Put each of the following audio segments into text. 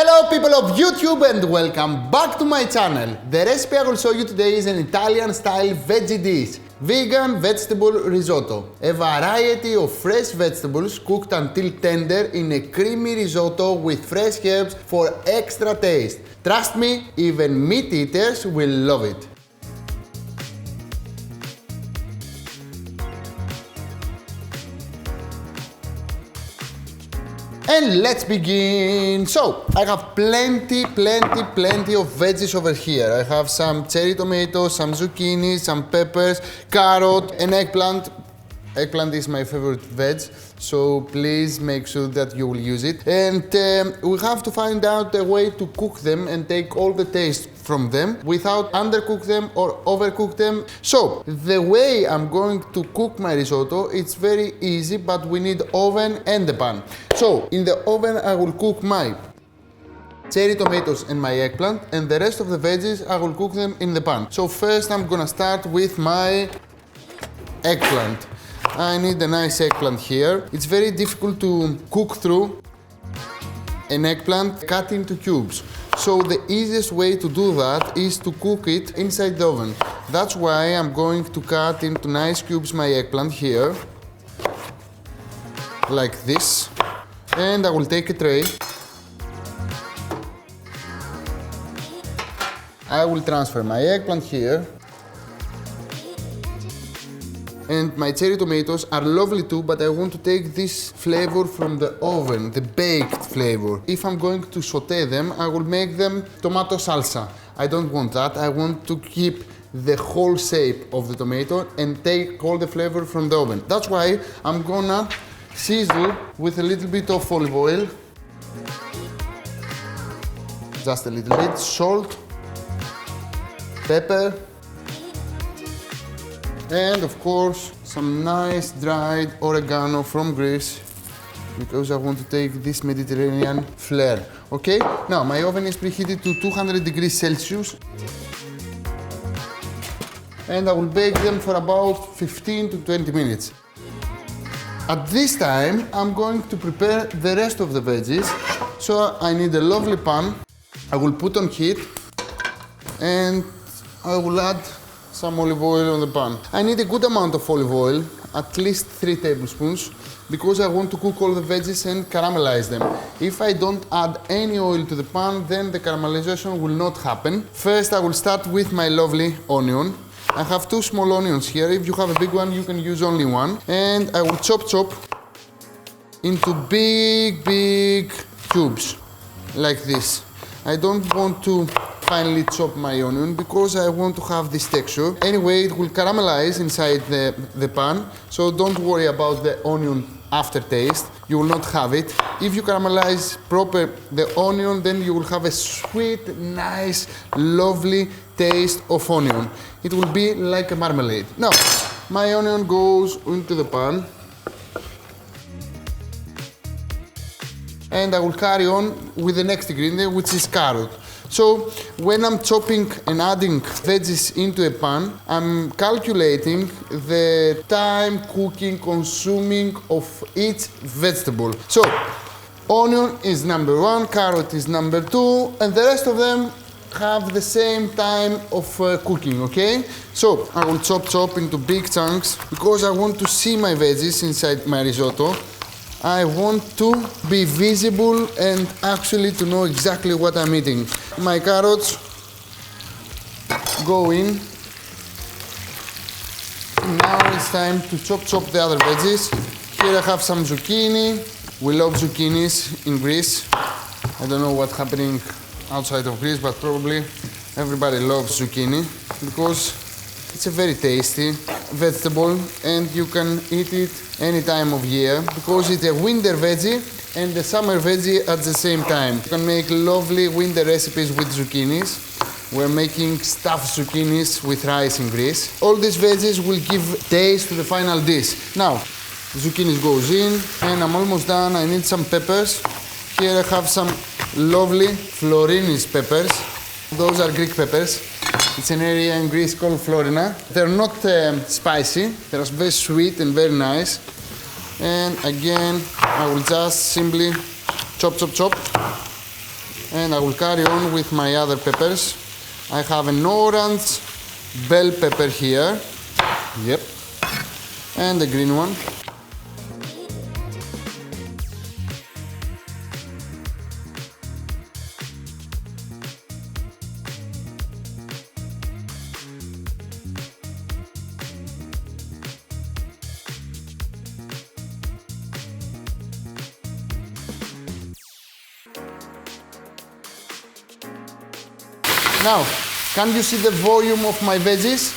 Hello people of YouTube and welcome back to my channel. The recipe I will show you today is an Italian style veggie dish. Vegan vegetable risotto. A variety of fresh vegetables cooked until tender in a creamy risotto with fresh herbs for extra taste. Trust me, even meat eaters will love it. And let's begin! So, I have plenty of veggies over here. I have some cherry tomatoes, some zucchini, some peppers, carrot, and eggplant. Eggplant is my favorite veg, so please make sure that you will use it. And we have to find out a way to cook them and take all the taste from them without undercook them or overcook them. So, the way I'm going to cook my risotto, it's very easy, but we need oven and a pan. So, in the oven I will cook my cherry tomatoes and my eggplant, and the rest of the veggies I will cook them in the pan. So first I'm gonna start with my eggplant. I need a nice eggplant here. It's very difficult to cook through an eggplant cut into cubes. So the easiest way to do that is to cook it inside the oven. That's why I'm going to cut into nice cubes my eggplant here, like this. And I will take a tray. I will transfer my eggplant here. And my cherry tomatoes are lovely too, but I want to take this flavor from the oven, the baked flavor. If I'm going to saute them, I will make them tomato salsa. I don't want that. I want to keep the whole shape of the tomato and take all the flavor from the oven. That's why I'm gonna sizzle with a little bit of olive oil. Just a little bit, salt, pepper, and of course some nice dried oregano from Greece, because I want to take this Mediterranean flair. Okay, now my oven is preheated to 200 degrees Celsius and I will bake them for about 15 to 20 minutes. At this time I'm going to prepare the rest of the veggies. So I need a lovely pan. I will put on heat and I will add some olive oil on the pan. I need a good amount of olive oil, at least 3 tablespoons, because I want to cook all the veggies and caramelize them. If I don't add any oil to the pan, then the caramelization will not happen. First, I will start with my lovely onion. I have 2 small onions here. If you have a big one, you can use only one. And I will chop into big cubes, like this. I don't want to finely chop my onion because I want to have this texture. Anyway, it will caramelize inside the pan, so don't worry about the onion aftertaste. You will not have it. If you caramelize proper the onion, then you will have a sweet, nice, lovely taste of onion. It will be like a marmalade. Now, my onion goes into the pan. And I will carry on with the next ingredient, which is carrot. So when I'm chopping and adding veggies into a pan, I'm calculating the time cooking, consuming of each vegetable. So onion is number 1, carrot is number 2, and the rest of them have the same time of cooking, okay? So I will chop into big chunks because I want to see my veggies inside my risotto. I want to be visible and actually to know exactly what I'm eating. My carrots go in. Now it's time to chop the other veggies. Here I have some zucchini. We love zucchinis in Greece. I don't know what's happening outside of Greece, but probably everybody loves zucchini because it's a very tasty vegetable and you can eat it any time of year because it's a winter veggie and a summer veggie at the same time. You can make lovely winter recipes with zucchinis. We're making stuffed zucchinis with rice in Greece. All these veggies will give taste to the final dish. Now, zucchinis goes in and I'm almost done. I need some peppers. Here I have some lovely Florinis peppers. Those are Greek peppers. It's an area in Greece called Florina. They're not spicy, they're very sweet and very nice. And again, I will just simply chop And I will carry on with my other peppers. I have an orange bell pepper here. Yep. And the green one. Now, can you see the volume of my veggies?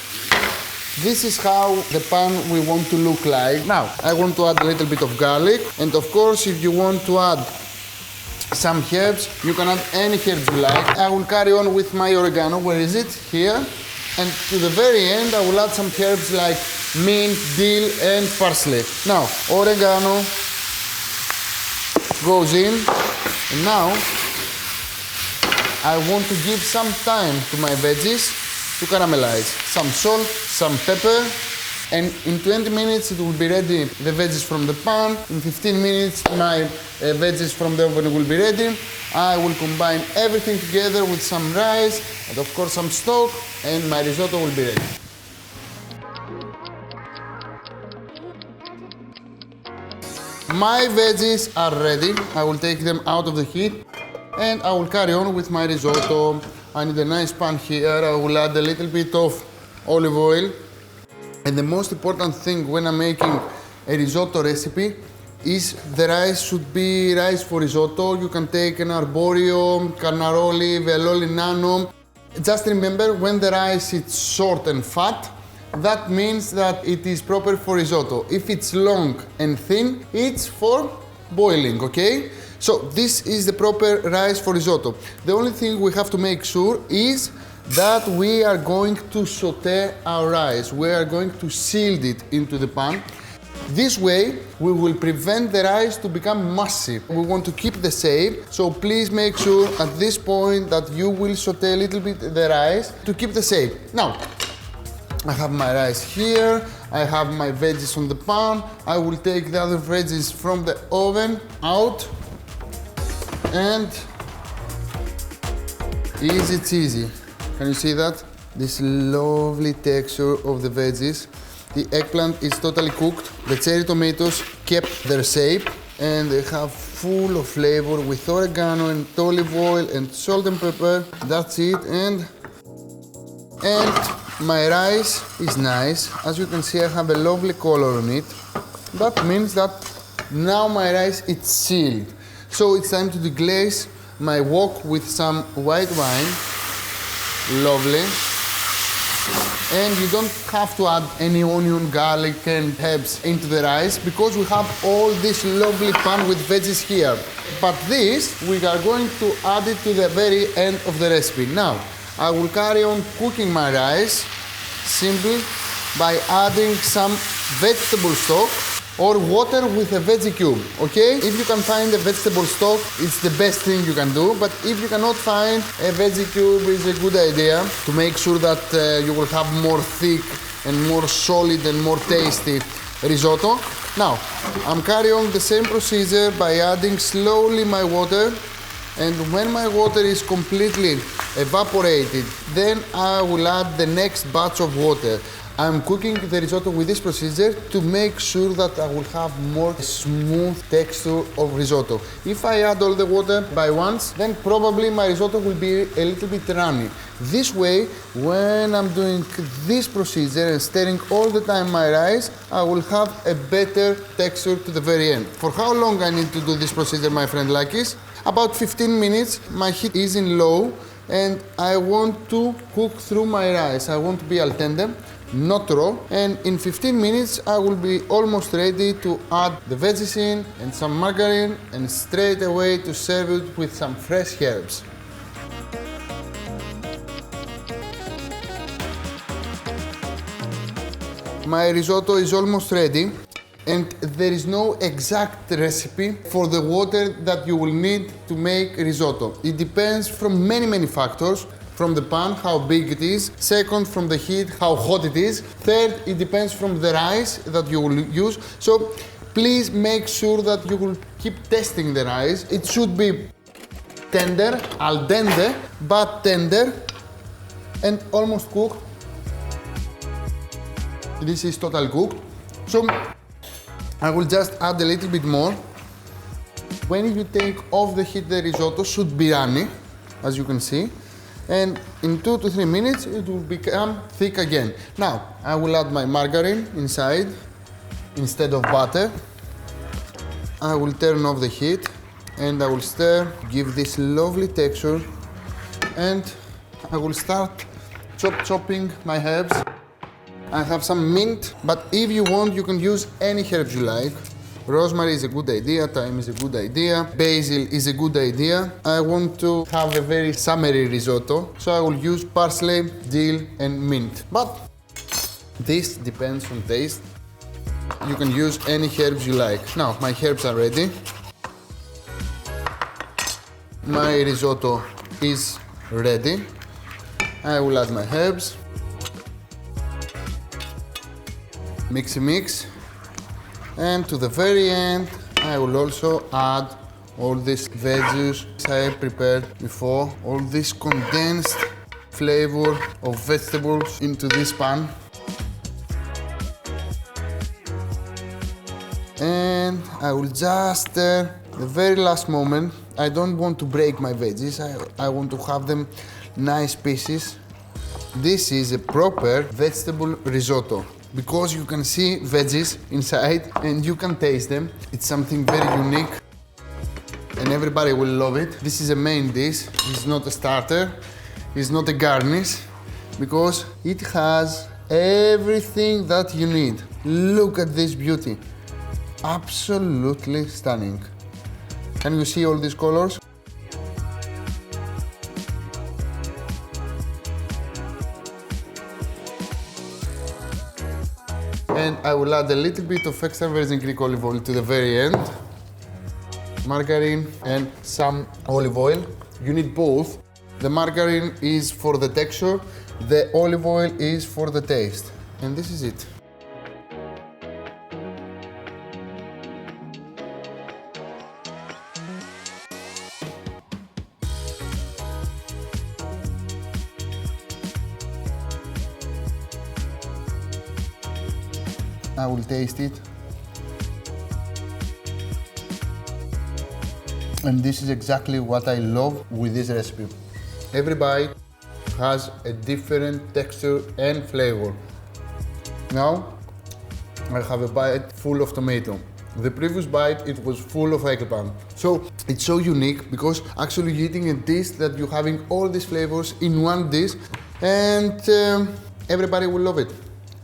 This is how the pan we want to look like. Now, I want to add a little bit of garlic. And of course, if you want to add some herbs, you can add any herbs you like. I will carry on with my oregano. Where is it? Here. And to the very end, I will add some herbs like mint, dill, and parsley. Now, oregano goes in. And now, I want to give some time to my veggies to caramelize. Some salt, some pepper, and in 20 minutes it will be ready, the veggies from the pan. In 15 minutes my veggies from the oven will be ready. I will combine everything together with some rice and of course some stock, and my risotto will be ready. My veggies are ready. I will take them out of the heat. And I will carry on with my risotto. I need a nice pan here. I will add a little bit of olive oil. And the most important thing when I'm making a risotto recipe is the rice should be rice for risotto. You can take an arborio, carnaroli, veloli nano. Just remember, when the rice is short and fat, that means that it is proper for risotto. If it's long and thin, it's for boiling, okay? So this is the proper rice for risotto. The only thing we have to make sure is that we are going to saute our rice. We are going to seal it into the pan. This way, we will prevent the rice to become mushy. We want to keep the shape, so please make sure at this point that you will saute a little bit the rice to keep the shape. Now, I have my rice here, I have my veggies on the pan. I will take the other veggies from the oven out. And easy cheesy. Can you see that? This lovely texture of the veggies. The eggplant is totally cooked. The cherry tomatoes kept their shape and they have full of flavor with oregano and olive oil and salt and pepper. That's it. And my rice is nice. As you can see, I have a lovely color on it. That means that now my rice is sealed. So it's time to deglaze my wok with some white wine. Lovely. And you don't have to add any onion, garlic and herbs into the rice because we have all this lovely pan with veggies here. But this, we are going to add it to the very end of the recipe. Now, I will carry on cooking my rice simply by adding some vegetable stock or water with a veggie cube, okay? If you can find a vegetable stock, it's the best thing you can do, but if you cannot find a veggie cube, it's a good idea to make sure that you will have more thick and more solid and more tasty risotto. Now, I'm carrying on the same procedure by adding slowly my water, and when my water is completely evaporated, then I will add the next batch of water. I'm cooking the risotto with this procedure to make sure that I will have more smooth texture of risotto. If I add all the water by once, then probably my risotto will be a little bit runny. This way, when I'm doing this procedure and stirring all the time my rice, I will have a better texture to the very end. For how long I need to do this procedure, my friend Lakis? About 15 minutes. My heat is in low and I want to cook through my rice. I want to be al dente, not raw, and in 15 minutes I will be almost ready to add the veggies in and some margarine and straight away to serve it with some fresh herbs. My risotto is almost ready and there is no exact recipe for the water that you will need to make risotto. It depends from many factors. From the pan, how big it is. Second, from the heat, how hot it is. Third, it depends from the rice that you will use. So please make sure that you will keep testing the rice. It should be tender, al dente, but tender and almost cooked. This is totally cooked. So I will just add a little bit more. When you take off the heat, the risotto should be runny, as you can see. And in 2 to 3 minutes, it will become thick again. Now, I will add my margarine inside instead of butter. I will turn off the heat and I will stir, give this lovely texture. And I will start chopping my herbs. I have some mint, but if you want, you can use any herbs you like. Rosemary is a good idea, thyme is a good idea, basil is a good idea. I want to have a very summery risotto, so I will use parsley, dill and mint. But this depends on taste. You can use any herbs you like. Now, my herbs are ready. My risotto is ready. I will add my herbs. Mix. And to the very end, I will also add all these veggies I prepared before, all this condensed flavor of vegetables into this pan. And I will just stir the very last moment. I don't want to break my veggies, I want to have them nice pieces. This is a proper vegetable risotto, because you can see veggies inside and you can taste them. It's something very unique and everybody will love it. This is a main dish, it's not a starter, it's not a garnish, because it has everything that you need. Look at this beauty, absolutely stunning. Can you see all these colors? And I will add a little bit of extra virgin Greek olive oil to the very end. Margarine and some olive oil. You need both. The margarine is for the texture, the olive oil is for the taste. And this is it. I will taste it. And this is exactly what I love with this recipe. Every bite has a different texture and flavor. Now, I have a bite full of tomato. The previous bite, it was full of eggplant. So, it's so unique because actually you're eating a dish that you're having all these flavors in one dish, and everybody will love it.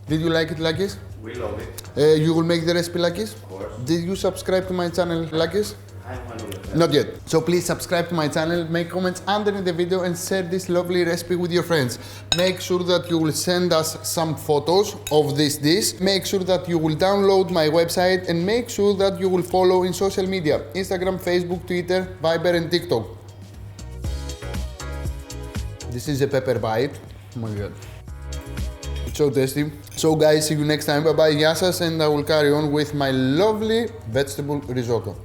Did you like it, Lakis? We love it. You will make the recipe, Lakis? Of course. Did you subscribe to my channel, Lakis? I'm one of the Not yet. So please subscribe to my channel, make comments under the video and share this lovely recipe with your friends. Make sure that you will send us some photos of this dish. Make sure that you will download my website and make sure that you will follow in social media, Instagram, Facebook, Twitter, Viber and TikTok. This is a pepper bite. Oh my god. It's so tasty. So guys, see you next time. Bye bye, Giannis, and I will carry on with my lovely vegetable risotto.